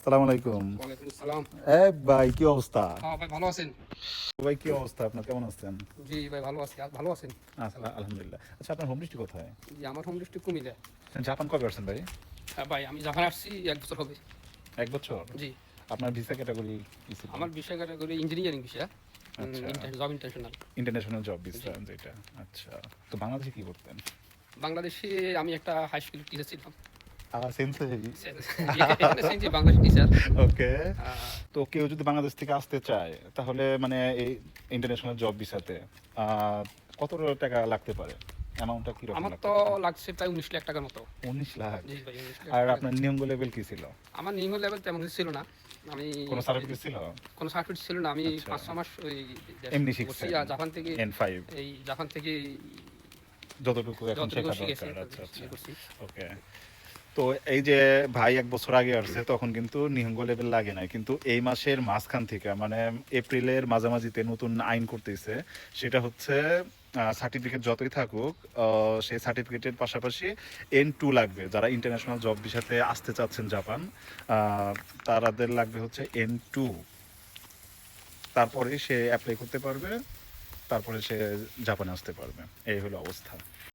আসসালামু আলাইকুম। ওয়ালাইকুম আসসালাম। ভাই কি অবস্থা? হ্যাঁ ভাই ভালো আছেন? ভাই কি অবস্থা? আপনার কেমন আছেন? জি ভাই ভালো আছি। ভালো আছেন? আলহামদুলিল্লাহ। আচ্ছা আপনার হোম ডিস্ট্রিক্ট কোথায়? জি আমার হোম ডিস্ট্রিক্ট কুমিল্লা। জাপান কবে আসছেন ভাই? ভাই আমি জাপান আসছি ১ বছর হবে। ১ বছর? জি। আপনার ভিসা ক্যাটাগরি কি ছিল? আমার বিষয় ক্যাটাগরি ইঞ্জিনিয়ারিং বিষয়। আচ্ছা, জব ইন্টারন্যাশনাল। ইন্টারন্যাশনাল জব জি। ভিসা যেটা। আচ্ছা। তো বাংলাদেশে কি করতেন? বাংলাদেশে আমি একটা হাই স্কুলের টিচার ছিলাম। সেন্সেই। এখানে শুনছি বাংলাদেশি টিচার। ওকে। আ তো কেউ যদি বাংলাদেশ থেকে আসতে চায় তাহলে মানে এই ইন্টারন্যাশনাল জব ভিসাতে আ কত টাকা লাগতে পারে? অ্যামাউন্টটা কিরকম আমার লাগতে তো পারে? লাগছে প্রায় ১৯ লাখ টাকার মতো। ১৯ লাখ। জি ভাই ১৯ লাখ আর টাকা আপনার লাগছে। নিয়ঙ্গ লেভেল কি ছিল? আমার নিম্ন লেভেল তেমন কিছু ছিল না। আমি কোন সার্টিফিকেট ছিল? কোনো সার্টিফিকেট ছিল না। আমি আচ্ছা। ৫-৬ মাস ওই এমনি করছি শিখছেন? আর জাপান থেকে N5 জাপান থেকে যতটুকু এখন যতটুকু শেখা শিখেছি দরকার। আচ্ছা, আচ্ছা। ইয়ে করছি। ওকে। তো এই যে ভাই ১ বছর আগে আসছে তখন কিন্তু নিহঙ্গ লেভেল লাগে নাই। কিন্তু এই মাসের মাঝখান থেকে মানে এপ্রিলের মাঝামাঝিতে নতুন আইন করতেছে। সেটা হচ্ছে সার্টিফিকেট যতই থাকুক সেই সার্টিফিকেটের পাশাপাশি N2 লাগবে। যারা ইন্টারন্যাশনাল জব ভিসাতে আসতে চাচ্ছেন জাপান, আ তাদের লাগবে হচ্ছে N2 তারপরেই সে এপ্লাই করতে পারবে। তারপরে সে জাপানে আসতে পারবে। এই হলো অবস্থা।